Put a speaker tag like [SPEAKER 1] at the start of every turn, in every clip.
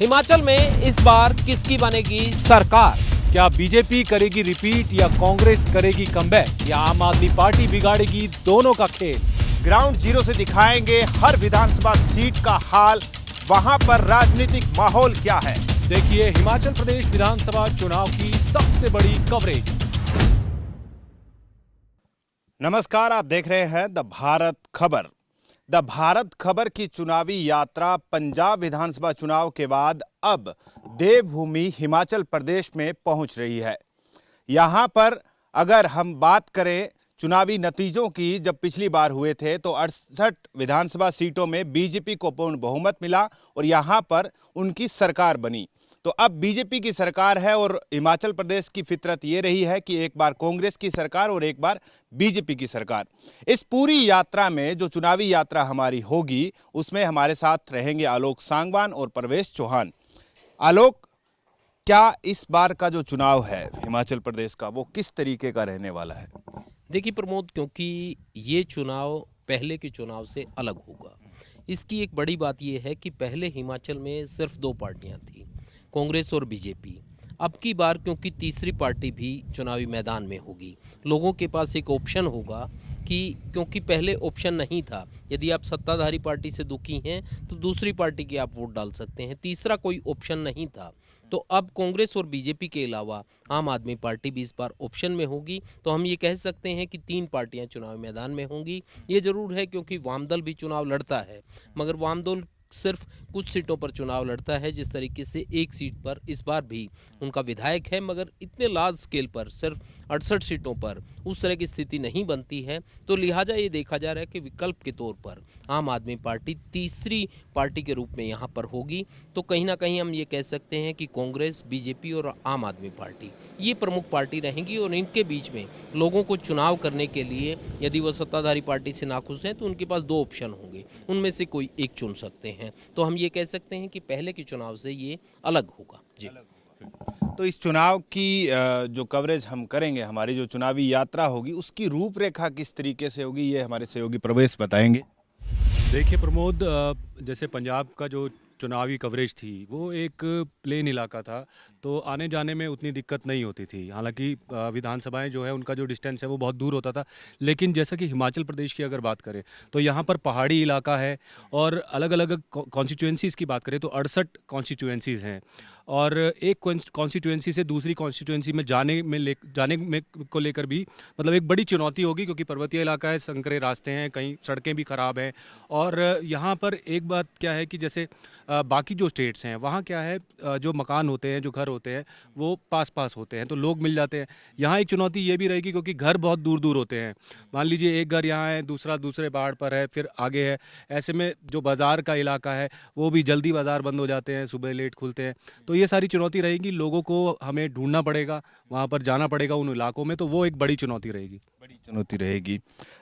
[SPEAKER 1] हिमाचल में इस बार किसकी बनेगी सरकार?
[SPEAKER 2] क्या बीजेपी करेगी रिपीट या कांग्रेस करेगी कमबैक या आम आदमी पार्टी बिगाड़ेगी दोनों का खेल?
[SPEAKER 3] ग्राउंड जीरो से दिखाएंगे हर विधानसभा सीट का हाल, वहां पर राजनीतिक माहौल क्या है।
[SPEAKER 2] देखिए हिमाचल प्रदेश विधानसभा चुनाव की सबसे बड़ी कवरेज।
[SPEAKER 3] नमस्कार, आप देख रहे हैं द भारत खबर। द भारत खबर की चुनावी यात्रा पंजाब विधानसभा चुनाव के बाद अब देवभूमि हिमाचल प्रदेश में पहुंच रही है। यहां पर अगर हम बात करें चुनावी नतीजों की, जब पिछली बार हुए थे तो 68 विधानसभा सीटों में बीजेपी को पूर्ण बहुमत मिला और यहां पर उनकी सरकार बनी। तो अब बीजेपी की सरकार है और हिमाचल प्रदेश की फितरत ये रही है कि एक बार कांग्रेस की सरकार और एक बार बीजेपी की सरकार। इस पूरी यात्रा में जो चुनावी यात्रा हमारी होगी उसमें हमारे साथ रहेंगे आलोक सांगवान और प्रवेश चौहान। आलोक, क्या इस बार का जो चुनाव है हिमाचल प्रदेश का वो किस तरीके का रहने वाला है?
[SPEAKER 1] देखिए प्रमोद, क्योंकि ये चुनाव पहले के चुनाव से अलग होगा। इसकी एक बड़ी बात यह है कि पहले हिमाचल में सिर्फ दो पार्टियां थी, कांग्रेस और बीजेपी। अब की बार क्योंकि तीसरी पार्टी भी चुनावी मैदान में होगी, लोगों के पास एक ऑप्शन होगा कि क्योंकि पहले ऑप्शन नहीं था, यदि आप सत्ताधारी पार्टी से दुखी हैं तो दूसरी पार्टी के आप वोट डाल सकते हैं, तीसरा कोई ऑप्शन नहीं था। तो अब कांग्रेस और बीजेपी के अलावा आम आदमी पार्टी भी इस बार ऑप्शन में होगी। तो हम ये कह सकते हैं कि तीन पार्टियां चुनाव मैदान में होंगी। ये जरूर है क्योंकि वामदल भी चुनाव लड़ता है, मगर वामदल सिर्फ कुछ सीटों पर चुनाव लड़ता है, जिस तरीके से एक सीट पर इस बार भी उनका विधायक है, मगर इतने लार्ज स्केल पर सिर्फ 68 सीटों पर उस तरह की स्थिति नहीं बनती है। तो लिहाजा ये देखा जा रहा है कि विकल्प के तौर पर आम आदमी पार्टी तीसरी पार्टी के रूप में यहाँ पर होगी। तो कहीं ना कहीं हम ये कह सकते हैं कि कांग्रेस, बीजेपी और आम आदमी पार्टी ये प्रमुख पार्टी रहेंगी और इनके बीच में लोगों को चुनाव करने के लिए यदि वह सत्ताधारी पार्टी से नाखुश हैं तो उनके पास दो ऑप्शन होंगे, उनमें से कोई एक चुन सकते हैं। तो हम ये कह सकते हैं कि पहले के चुनाव से ये अलग होगा जी।
[SPEAKER 3] तो इस चुनाव की जो कवरेज हम करेंगे, हमारी जो चुनावी यात्रा होगी उसकी रूपरेखा किस तरीके से होगी, ये हमारे सहयोगी प्रवेश बताएंगे।
[SPEAKER 2] देखिए प्रमोद, जैसे पंजाब का जो चुनावी कवरेज थी वो एक प्लेन इलाका था, तो आने जाने में उतनी दिक्कत नहीं होती थी। हालांकि विधानसभाएं जो है उनका जो डिस्टेंस है वो बहुत दूर होता था, लेकिन जैसा कि हिमाचल प्रदेश की अगर बात करें तो यहाँ पर पहाड़ी इलाका है और अलग अलग कॉन्स्टिट्यूएंसीज़ की बात करें तो 68 कॉन्स्टिट्यूएंसीज़ हैं और एक कॉन्स्टिट्यूएंसी से दूसरी कॉन्स्टिट्यूएंसी में जाने में को लेकर भी मतलब एक बड़ी चुनौती होगी, क्योंकि पर्वतीय इलाका है, संकरे रास्ते हैं, कहीं सड़कें भी ख़राब हैं। और यहाँ पर एक बात क्या है कि जैसे बाकी जो स्टेट्स हैं वहाँ क्या है, जो मकान होते हैं, जो घर होते हैं वो पास पास होते हैं तो लोग मिल जाते हैं। यहाँ एक चुनौती ये भी रहेगी क्योंकि घर बहुत दूर दूर होते हैं। मान लीजिए एक घर यहाँ है, दूसरा दूसरे पहाड़ पर है, फिर आगे है। ऐसे में जो बाज़ार का इलाका है वो भी जल्दी बाज़ार बंद हो जाते हैं, सुबह लेट खुलते हैं। तो ये सारी चुनौती रहेगी, लोगों को हमें ढूंढना पड़ेगा, वहाँ पर जाना पड़ेगा उन इलाकों में, तो वो एक बड़ी चुनौती रहेगी।
[SPEAKER 3] बड़ी चुनौती रहेगी।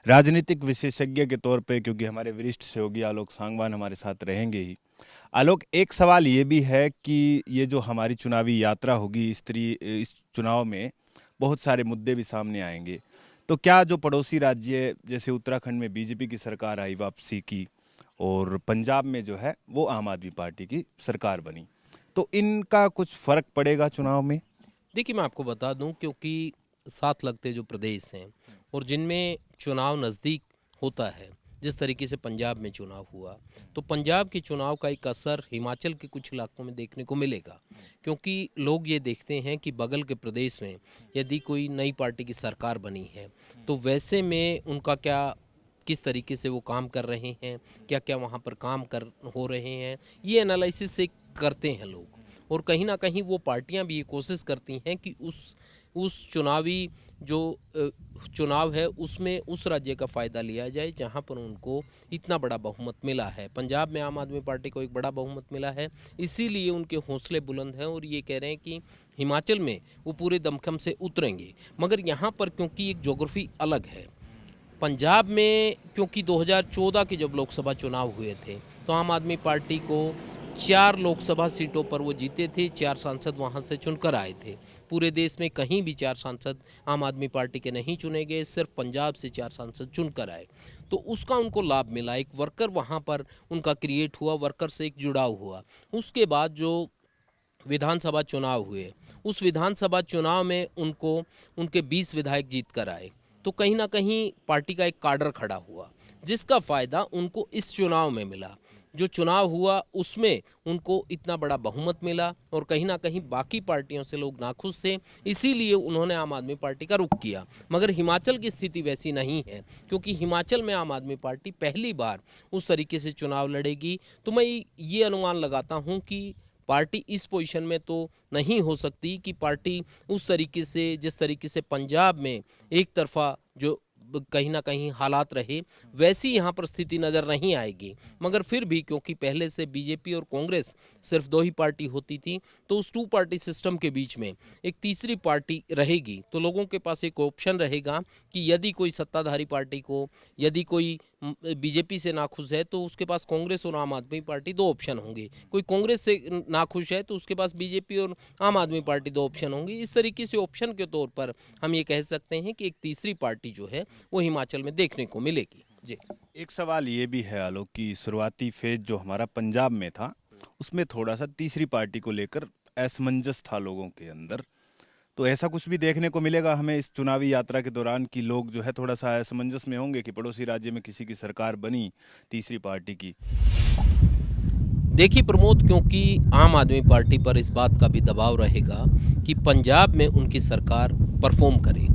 [SPEAKER 3] राजनीतिक विशेषज्ञ के तौर पे, क्योंकि हमारे वरिष्ठ सहयोगी आलोक सांगवान हमारे साथ रहेंगे ही। आलोक, एक सवाल ये भी है कि ये जो हमारी चुनावी यात्रा होगी इस चुनाव में बहुत सारे मुद्दे भी सामने आएंगे। तो क्या जो पड़ोसी राज्य जैसे उत्तराखंड में बीजेपी की सरकार आई वापसी की और पंजाब में जो है वो आम आदमी पार्टी की सरकार बनी, तो इनका कुछ फर्क पड़ेगा चुनाव में?
[SPEAKER 1] देखिए मैं आपको बता दूं, क्योंकि साथ लगते जो प्रदेश हैं और जिनमें चुनाव नज़दीक होता है, जिस तरीके से पंजाब में चुनाव हुआ, तो पंजाब के चुनाव का एक असर हिमाचल के कुछ इलाकों में देखने को मिलेगा। क्योंकि लोग ये देखते हैं कि बगल के प्रदेश में यदि कोई नई पार्टी की सरकार बनी है तो वैसे में उनका क्या, किस तरीके से वो काम कर रहे हैं, क्या क्या वहाँ पर काम हो रहे हैं, ये एनालिसिस से करते हैं लोग। और कहीं ना कहीं वो पार्टियां भी ये कोशिश करती हैं कि उस चुनावी जो चुनाव है उसमें उस राज्य का फ़ायदा लिया जाए जहां पर उनको इतना बड़ा बहुमत मिला है। पंजाब में आम आदमी पार्टी को एक बड़ा बहुमत मिला है, इसीलिए उनके हौसले बुलंद हैं और ये कह रहे हैं कि हिमाचल में वो पूरे दमखम से उतरेंगे। मगर यहाँ पर क्योंकि एक ज्योग्राफी अलग है, पंजाब में क्योंकि 2014 के जब लोकसभा चुनाव हुए थे तो आम आदमी पार्टी को 4 लोकसभा सीटों पर वो जीते थे, 4 सांसद वहाँ से चुनकर आए थे। पूरे देश में कहीं भी 4 सांसद आम आदमी पार्टी के नहीं चुने गए, सिर्फ पंजाब से 4 सांसद चुनकर आए। तो उसका उनको लाभ मिला, एक वर्कर वहाँ पर उनका क्रिएट हुआ, वर्कर से एक जुड़ाव हुआ। उसके बाद जो विधानसभा चुनाव हुए, उस विधानसभा चुनाव में उनको उनके 20 विधायक जीत कर आए। तो कहीं ना कहीं पार्टी का एक काडर खड़ा हुआ, जिसका फ़ायदा उनको इस चुनाव में मिला। जो चुनाव हुआ उसमें उनको इतना बड़ा बहुमत मिला और कहीं ना कहीं बाकी पार्टियों से लोग नाखुश थे, इसीलिए उन्होंने आम आदमी पार्टी का रुख किया। मगर हिमाचल की स्थिति वैसी नहीं है, क्योंकि हिमाचल में आम आदमी पार्टी पहली बार उस तरीके से चुनाव लड़ेगी। तो मैं ये अनुमान लगाता हूँ कि पार्टी इस पोजीशन में तो नहीं हो सकती कि पार्टी उस तरीके से, जिस तरीके से पंजाब में एक तरफा जो कहीं ना कहीं हालात रहे, वैसी यहाँ पर स्थिति नज़र नहीं आएगी। मगर फिर भी क्योंकि पहले से बीजेपी और कांग्रेस सिर्फ 2 ही पार्टी होती थी, तो उस 2 पार्टी सिस्टम के बीच में एक तीसरी पार्टी रहेगी। तो लोगों के पास एक ऑप्शन रहेगा कि यदि कोई सत्ताधारी पार्टी को, यदि कोई बीजेपी से नाखुश है तो उसके पास कांग्रेस और आम आदमी पार्टी 2 ऑप्शन होंगे। कोई कांग्रेस से नाखुश है तो उसके पास बीजेपी और आम आदमी पार्टी 2 ऑप्शन होंगी। इस तरीके से ऑप्शन के तौर पर हम ये कह सकते हैं कि एक तीसरी पार्टी जो है वो हिमाचल में देखने को मिलेगी। जी,
[SPEAKER 3] एक सवाल ये भी है आलोक कि शुरुआती फेज जो हमारा पंजाब में था, उसमें थोड़ा सा तीसरी पार्टी को लेकर असमंजस था लोगों के अंदर। तो ऐसा कुछ भी देखने को मिलेगा हमें इस चुनावी यात्रा के दौरान कि लोग जो है थोड़ा सा असमंजस में होंगे कि पड़ोसी राज्य में किसी की सरकार बनी तीसरी पार्टी की।
[SPEAKER 1] देखिए प्रमोद, क्योंकि आम आदमी पार्टी पर इस बात का भी दबाव रहेगा कि पंजाब में उनकी सरकार परफॉर्म करे,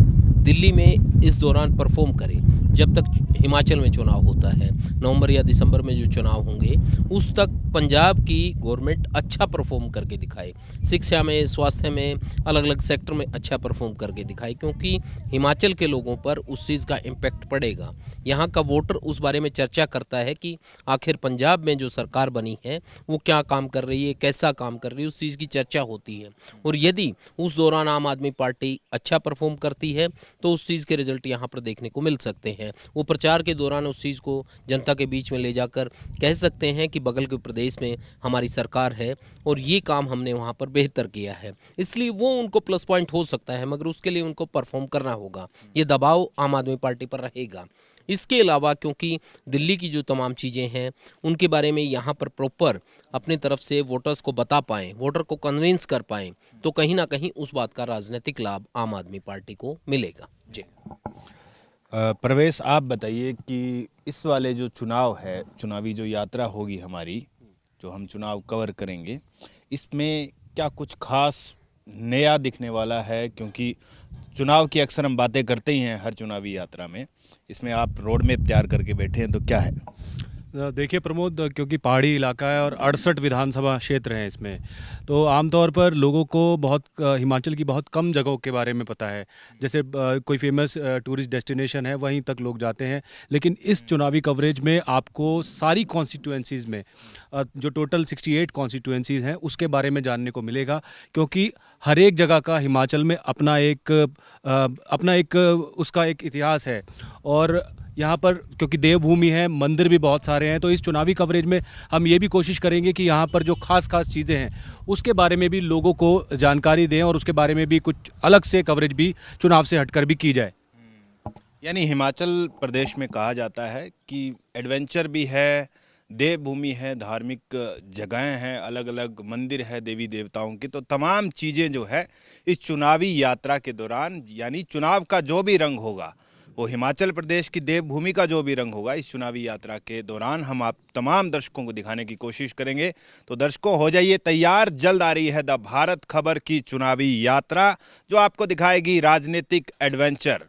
[SPEAKER 1] दिल्ली में इस दौरान परफॉर्म करे। जब तक हिमाचल में चुनाव होता है, नवंबर या दिसंबर में जो चुनाव होंगे, उस तक पंजाब की गवर्नमेंट अच्छा परफॉर्म करके दिखाए, शिक्षा में, स्वास्थ्य में, अलग अलग सेक्टर में अच्छा परफॉर्म करके दिखाए, क्योंकि हिमाचल के लोगों पर उस चीज़ का इम्पैक्ट पड़ेगा। यहाँ का वोटर उस बारे में चर्चा करता है कि आखिर पंजाब में जो सरकार बनी है वो क्या काम कर रही है, कैसा काम कर रही है, उस चीज़ की चर्चा होती है। और यदि उस दौरान आम आदमी पार्टी अच्छा परफॉर्म करती है तो उस चीज़ के रिजल्ट यहाँ पर देखने को मिल सकते हैं। वो प्रचार के दौरान उस चीज़ को जनता के बीच में ले जाकर कह सकते हैं कि बगल के प्रदेश में हमारी सरकार है और ये काम हमने वहाँ पर बेहतर किया है, इसलिए वो उनको प्लस पॉइंट हो सकता है। मगर उसके लिए उनको परफॉर्म करना होगा, ये दबाव आम आदमी पार्टी पर रहेगा। इसके अलावा क्योंकि दिल्ली की जो तमाम चीज़ें हैं उनके बारे में यहाँ पर प्रॉपर अपनी तरफ से वोटर्स को बता पाएँ, वोटर को कन्विंस कर पाएँ, तो कहीं ना कहीं उस बात का राजनीतिक लाभ आम आदमी पार्टी को मिलेगा। जी,
[SPEAKER 3] प्रवेश, आप बताइए कि इस वाले जो चुनाव है, चुनावी जो यात्रा होगी हमारी, जो हम चुनाव कवर करेंगे, इसमें क्या कुछ खास नया दिखने वाला है? क्योंकि चुनाव की अक्सर हम बातें करते ही हैं हर चुनावी यात्रा में, इसमें आप रोड मैप तैयार करके बैठे हैं, तो क्या है?
[SPEAKER 2] देखिए प्रमोद, क्योंकि पहाड़ी इलाका है और 68 विधानसभा क्षेत्र हैं इसमें, तो आमतौर पर लोगों को हिमाचल की बहुत कम जगहों के बारे में पता है। जैसे कोई फेमस टूरिस्ट डेस्टिनेशन है, वहीं तक लोग जाते हैं। लेकिन इस चुनावी कवरेज में आपको सारी कॉन्स्टिट्यूएंसीज़ में, जो टोटल 68 कॉन्स्टिट्यूएंसीज़ हैं, उसके बारे में जानने को मिलेगा। क्योंकि हर एक जगह का हिमाचल में अपना एक उसका एक इतिहास है। और यहाँ पर क्योंकि देवभूमि है, मंदिर भी बहुत सारे हैं, तो इस चुनावी कवरेज में हम ये भी कोशिश करेंगे कि यहाँ पर जो खास चीज़ें हैं उसके बारे में भी लोगों को जानकारी दें और उसके बारे में भी कुछ अलग से कवरेज भी चुनाव से हटकर भी की जाए।
[SPEAKER 3] यानी हिमाचल प्रदेश में कहा जाता है कि एडवेंचर भी है, देवभूमि है, धार्मिक जगहें हैं, अलग अलग मंदिर है देवी देवताओं की, तो तमाम चीज़ें जो है इस चुनावी यात्रा के दौरान, यानी चुनाव का जो भी रंग होगा, वो हिमाचल प्रदेश की देवभूमि का जो भी रंग होगा, इस चुनावी यात्रा के दौरान हम आप तमाम दर्शकों को दिखाने की कोशिश करेंगे। तो दर्शकों, हो जाइए तैयार, जल्द आ रही है द भारत खबर की चुनावी यात्रा, जो आपको दिखाएगी राजनीतिक एडवेंचर।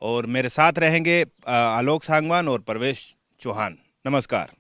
[SPEAKER 3] और मेरे साथ रहेंगे आलोक सांगवान और प्रवेश चौहान। नमस्कार।